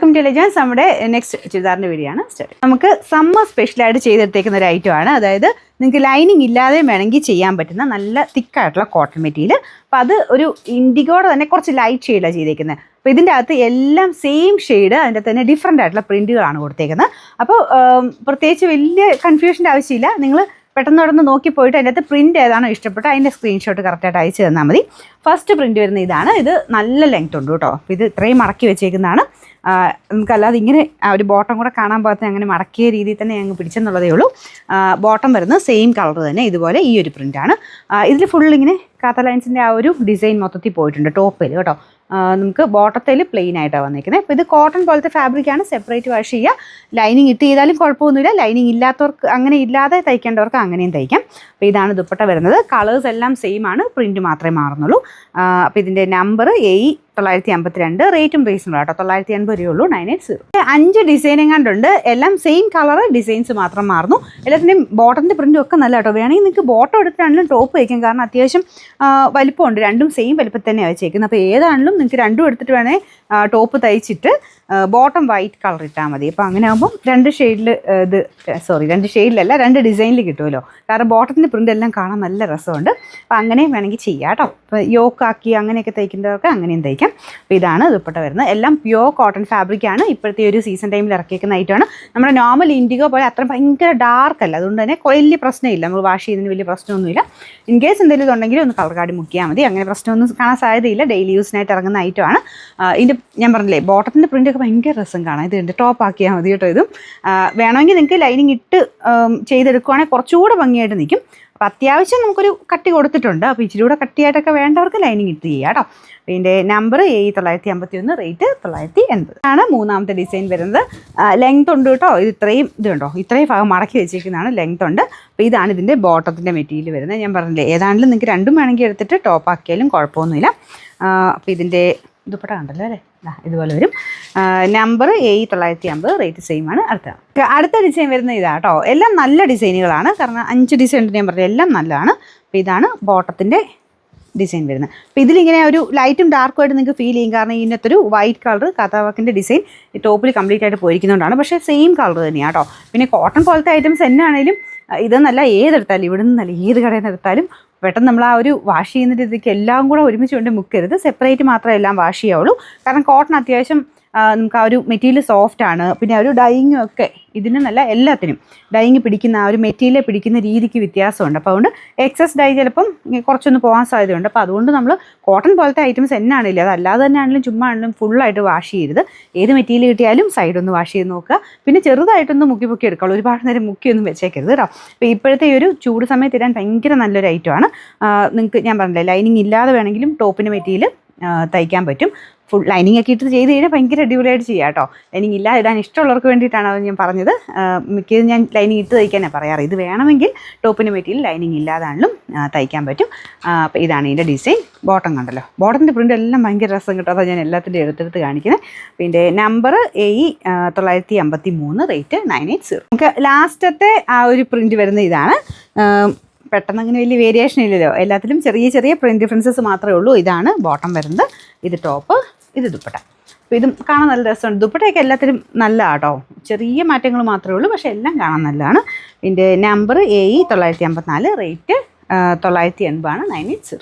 Welcome to legends. നമ്മുടെ next ചുരിദാറിൻ്റെ video ആണ് സ്റ്റാർട്ട്. നമുക്ക് സമ്മർ സ്പെഷ്യലായിട്ട് ചെയ്തെടുത്തേക്കുന്ന ഒരു ഐറ്റമാണ്. അതായത് നിങ്ങൾക്ക് ലൈനിങ് ഇല്ലാതെ വേണമെങ്കിൽ ചെയ്യാൻ പറ്റുന്ന നല്ല തിക്കായിട്ടുള്ള കോട്ടൺ മെറ്റീരിയൽ. അപ്പോൾ അത് ഒരു ഇൻഡിഗോടെ തന്നെ കുറച്ച് ലൈറ്റ് ഷെയ്ഡാണ് ചെയ്തേക്കുന്നത്. അപ്പോൾ ഇതിൻ്റെ അകത്ത് എല്ലാം സെയിം ഷെയ്ഡ്, അതിൻ്റെ തന്നെ ഡിഫറെൻ്റ് ആയിട്ടുള്ള പ്രിൻറ്റുകളാണ് കൊടുത്തേക്കുന്നത്. അപ്പോൾ പ്രത്യേകിച്ച് വലിയ കൺഫ്യൂഷൻ്റെ ആവശ്യമില്ല. നിങ്ങൾ പെട്ടെന്ന് പെട്ടെന്ന് നോക്കി പോയിട്ട് അതിൻ്റെ അകത്ത് പ്രിൻറ്റ് ഏതാണോ ഇഷ്ടപ്പെട്ട് അതിൻ്റെ സ്ക്രീൻഷോട്ട് കറക്റ്റായിട്ട് അയച്ചു തന്നാൽ മതി. ഫസ്റ്റ് പ്രിൻറ്റ് വരുന്ന ഇതാണ്. ഇത് നല്ല ലെങ്ത് ഉണ്ട് കേട്ടോ. അപ്പോൾ ഇത് ഇത്രയും മടക്കി വെച്ചേക്കുന്നതാണ്. നമുക്കല്ലാതെ ഇങ്ങനെ ഒരു ബോട്ടം കൂടെ കാണാൻ പാകത്തിന് അങ്ങനെ മടക്കിയ രീതിയിൽ തന്നെ ഞങ്ങൾ പിടിച്ചെന്നുള്ളതേ ഉള്ളൂ. ബോട്ടം വരുന്നത് സെയിം കളർ തന്നെ ഇതുപോലെ ഈ ഒരു പ്രിൻ്റാണ്. ഇതിൽ ഫുൾ ഇങ്ങനെ കാത്ത ലൈൻസിൻ്റെ ആ ഒരു ഡിസൈൻ മൊത്തത്തിൽ പോയിട്ടുണ്ട് ടോപ്പിൽ കേട്ടോ. നമുക്ക് ബോട്ടത്തിൽ പ്ലെയിൻ ആയിട്ടാണ് വന്നിരിക്കുന്നത്. അപ്പോൾ ഇത് കോട്ടൺ പോലത്തെ ഫാബ്രിക്കാണ്. സെപ്പറേറ്റ് വാഷ് ചെയ്യുക. ലൈനിങ് ഇട്ട് ചെയ്താലും കുഴപ്പമൊന്നുമില്ല. ലൈനിങ് ഇല്ലാത്തവർക്ക്, അങ്ങനെ ഇല്ലാതെ തയ്ക്കേണ്ടവർക്ക് അങ്ങനെയും തയ്ക്കാം. അപ്പോൾ ഇതാണ് ദുപ്പട്ട വരുന്നത്. കളേഴ്സ് എല്ലാം സെയിം ആണ്, പ്രിൻറ്റ് മാത്രമേ മാറുന്നുള്ളൂ. അപ്പോൾ ഇതിൻ്റെ നമ്പർ 952. റേറ്റും റീസണബിൾ കേട്ടോ. 980 രൂപയുള്ളൂ. 980. 5 ഡിസൈൻ എങ്ങാണ്ടുണ്ട്. എല്ലാം സെയിം കളർ, ഡിസൈൻസ് മാത്രം മാറുന്നു. എല്ലാത്തിൻ്റെയും ബോട്ടത്തിൻ്റെ പ്രിൻറ്റും ഒക്കെ നല്ല കേട്ടോ. വേണമെങ്കിൽ നിങ്ങൾക്ക് ബോട്ടം എടുത്തിട്ടാണെങ്കിലും ടോപ്പ് വയ്ക്കാം. കാരണം അത്യാവശ്യം വലിപ്പമുണ്ട്. രണ്ടും സെയിം വലിപ്പത്തിൽ തന്നെയാണ് വെച്ചേക്കുന്നത്. അപ്പോൾ ഏതാണെങ്കിലും നിങ്ങൾക്ക് രണ്ടും എടുത്തിട്ട് വേണേൽ ടോപ്പ് തയ്ച്ചിട്ട് ബോട്ടം വൈറ്റ് കളർ ഇട്ടാൽ മതി. അപ്പോൾ അങ്ങനെ ആകുമ്പം 2 ഷെയ്ഡിലല്ല 2 ഡിസൈനിൽ കിട്ടുമല്ലോ. കാരണം ബോട്ടത്തിൻ്റെ പ്രിൻ്റ് എല്ലാം കാണാൻ നല്ല രസമുണ്ട്. അപ്പോൾ അങ്ങനെയും വേണമെങ്കിൽ ചെയ്യാം കേട്ടോ. ഇപ്പോൾ യോക്കാക്കി അങ്ങനെയൊക്കെ തയ്ക്കുന്നവർക്ക് അങ്ങനെയും തയ്ക്കാം. അപ്പോൾ ഇതാണ് ദുപ്പട്ട വരുന്നത്. എല്ലാം പ്യുവർ കോട്ടൺ ഫാബ്രിക്കാണ്. ഇപ്പോഴത്തെ ഒരു സീസൺ ടൈമിൽ ഇറക്കിയേക്കുന്ന ഐറ്റമാണ്. നമ്മുടെ നോർമൽ ഇൻഡിഗോ പോലെ അത്ര ഭയങ്കര ഡാർക്ക് അല്ല. അതുകൊണ്ട് തന്നെ വലിയ പ്രശ്നമില്ല. നമ്മൾ വാഷ് ചെയ്യുന്നതിന് വലിയ പ്രശ്നമൊന്നുമില്ല. ഇൻ കേസ് എന്തെങ്കിലും ഇതുണ്ടെങ്കിൽ ഒന്ന് കളർ കാർഡ് മുക്കിയാൽ മതി. അങ്ങനെ പ്രശ്നമൊന്നും കാണാൻ സാധ്യതയില്ല. ഡെയിലി യൂസിനായിട്ട് ഇറങ്ങുന്ന ഐറ്റമാണ്. ഇതിൻ്റെ ഞാൻ പറഞ്ഞില്ലേ, ബോട്ടത്തിൻ്റെ പ്രിൻ്റൊക്കെ ഭയങ്കര രസം കാണാം. ഇത് ടോപ്പ് ആക്കിയാൽ മതി കേട്ടോ. ഇതും വേണമെങ്കിൽ നിങ്ങൾക്ക് ലൈനിങ് ഇട്ട് ചെയ്തെടുക്കുവാണെങ്കിൽ കുറച്ചുകൂടെ ഭംഗിയായിട്ട് നിൽക്കും. അപ്പോൾ അത്യാവശ്യം നമുക്കൊരു കട്ടി കൊടുത്തിട്ടുണ്ട്. അപ്പോൾ ഇച്ചിരി കൂടെ കട്ടിയായിട്ടൊക്കെ വേണ്ടവർക്ക് ലൈനിങ് ഇട്ട് ചെയ്യാം കേട്ടോ. ഇതിൻ്റെ നമ്പർ 951. റേറ്റ് 980 ആണ്. മൂന്നാമത്തെ ഡിസൈൻ വരുന്നത്. ലെങ്ത് ഉണ്ട് കേട്ടോ. ഇത് ഇത്രയും ഭാഗം മടക്കി വെച്ചിരിക്കുന്നതാണ്. ലെങ്ത് ഉണ്ട്. അപ്പോൾ ഇതാണ് ഇതിൻ്റെ ബോട്ടത്തിൻ്റെ മെറ്റീരിയൽ വരുന്നത്. ഞാൻ പറഞ്ഞില്ലേ, ഏതാണെങ്കിലും നിങ്ങൾക്ക് രണ്ടും വേണമെങ്കിൽ എടുത്തിട്ട് ടോപ്പ് ആക്കിയാലും കുഴപ്പമൊന്നുമില്ല. അപ്പോൾ ഇതിൻ്റെ ദുപ്പട്ട കണ്ടല്ലോ അല്ലേ, ഇതുപോലെ വരും. നമ്പർ 950. റേറ്റ് സെയിം ആണ്. അടുത്ത ഡിസൈൻ വരുന്ന ഇതാണ് കേട്ടോ. എല്ലാം നല്ല ഡിസൈനുകളാണ്. കാരണം 5 ഡിസൈൻ ഉണ്ട് ഞാൻ പറഞ്ഞത്. എല്ലാം നല്ലതാണ്. അപ്പോൾ ഇതാണ് ബോട്ടത്തിൻ്റെ ഡിസൈൻ വരുന്നത്. അപ്പോൾ ഇതിലിങ്ങനെ ഒരു ലൈറ്റും ഡാർക്കും ആയിട്ട് നിങ്ങൾക്ക് ഫീൽ ചെയ്യും. കാരണം ഇതിനകത്തൊരു വൈറ്റ് കളർ കാത്താവാക്കിൻ്റെ ഡിസൈൻ ഈ ടോപ്പിൽ കംപ്ലീറ്റ് ആയിട്ട് പോയിരിക്കുന്നതുകൊണ്ടാണ്. പക്ഷേ സെയിം കളർ തന്നെയാണ് കേട്ടോ. പിന്നെ കോട്ടൺ പോലത്തെ ഐറ്റംസ് എന്നാണേലും ഇതെന്നല്ല ഏതെടുത്താലും, ഇവിടെ നിന്നല്ല ഏത് കടയിൽ നിന്ന് എടുത്താലും പെട്ടെന്ന് നമ്മൾ ആ ഒരു വാഷ് ചെയ്യുന്ന രീതിക്ക് എല്ലാം കൂടെ ഒരുമിച്ച് കൊണ്ട് മുക്കരുത്. സെപ്പറേറ്റ് മാത്രമേ എല്ലാം വാഷ് ചെയ്യാവുള്ളൂ. കാരണം കോട്ടൺ അത്യാവശ്യം നമുക്ക് ആ ഒരു മെറ്റീരിയൽ സോഫ്റ്റ് ആണ്. പിന്നെ ആ ഒരു ഡൈയിങ്ങും ഒക്കെ ഇതിന് നല്ല എല്ലാത്തിനും ഡൈയിങ് പിടിക്കുന്ന ആ ഒരു മെറ്റീരിയൽ പിടിക്കുന്ന രീതിക്ക് വ്യത്യാസമുണ്ട്. അപ്പോൾ അതുകൊണ്ട് എക്സസ് ഡൈ ചിലപ്പം കുറച്ചൊന്ന് പോകാൻ സാധ്യതയുണ്ട്. അപ്പോൾ അതുകൊണ്ട് നമ്മൾ കോട്ടൺ പോലത്തെ ഐറ്റംസ് എന്നാണെങ്കിലും, അതല്ലാതെ തന്നെ ആണെങ്കിലും ചുമ്മാ ആണെങ്കിലും ഫുള്ളായിട്ട് വാഷ് ചെയ്യരുത്. ഏത് മെറ്റീരിയൽ കിട്ടിയാലും സൈഡൊന്ന് വാഷ് ചെയ്ത് നോക്കുക. പിന്നെ ചെറുതായിട്ടൊന്ന് മുക്കി എടുക്കുള്ളൂ. ഒരുപാട് നേരം മുക്കിയൊന്നും വെച്ചേക്കരുത് കേട്ടോ. അപ്പോൾ ഇപ്പോഴത്തെ ഈ ഒരു ചൂട് സമയത്ത് ഇടാൻ ഭയങ്കര നല്ലൊരു ഐറ്റമാണ്. നിങ്ങൾക്ക് ഞാൻ പറഞ്ഞില്ലേ, ലൈനിങ് ഇല്ലാതെ വേണമെങ്കിലും ടോപ്പിൻ്റെ മെറ്റീരിയൽ തയ്ക്കാൻ പറ്റും. ഫുൾ ലൈനിങ് ഒക്കെ ഇട്ട് ചെയ്ത് കഴിഞ്ഞാൽ ഭയങ്കര അടിപൊളിയായിട്ട് ചെയ്യാം കേട്ടോ. ലൈനിങ് ഇല്ലാതെ ഇടാൻ ഇഷ്ടമുള്ളവർക്ക് വേണ്ടിയിട്ടാണ് അത് ഞാൻ പറഞ്ഞത്. മിക്കതും ഞാൻ ലൈനിങ് ഇട്ട് തയ്ക്കാനാണ് പറയാറ്. ഇത് വേണമെങ്കിൽ ടോപ്പിൻ്റെ മെറ്റീരിയൽ ലൈനിങ് ഇല്ലാതാണെങ്കിലും തയ്ക്കാൻ പറ്റും. അപ്പോൾ ഇതാണ് ഇതിൻ്റെ ഡിസൈൻ. ബോട്ടം കണ്ടല്ലോ. ബോട്ടത്തിൻ്റെ പ്രിൻ്റ് എല്ലാം ഭയങ്കര രസം കിട്ടും. അതാണ് ഞാൻ എല്ലാത്തിൻ്റെ എടുത്തെടുത്ത് കാണിക്കുന്നത്. പിന്നെ നമ്പർ 953. റേറ്റ് 980. നമുക്ക് ലാസ്റ്റത്തെ ആ ഒരു പ്രിൻ്റ് വരുന്ന ഇതാണ്. പെട്ടെന്ന് അങ്ങനെ വലിയ വേരിയേഷൻ ഇല്ലല്ലോ. എല്ലാത്തിലും ചെറിയ ചെറിയ പ്രിൻറ്റ് ഡിഫറൻസസ് മാത്രമേ ഉള്ളൂ. ഇതാണ് ബോട്ടം വരുന്നത്. ഇത് ടോപ്പ്, ഇത് ദുപ്പട്ട. അപ്പോൾ ഇതും കാണാൻ നല്ല രസമുണ്ട്. ദുപ്പട്ടയൊക്കെ എല്ലാത്തിലും നല്ല കേട്ടോ. ചെറിയ മാറ്റങ്ങൾ മാത്രമേ ഉള്ളൂ, പക്ഷേ എല്ലാം കാണാൻ നല്ലതാണ്. ഇതിൻ്റെ നമ്പർ 954. റേറ്റ് 980 ആണ്. 980.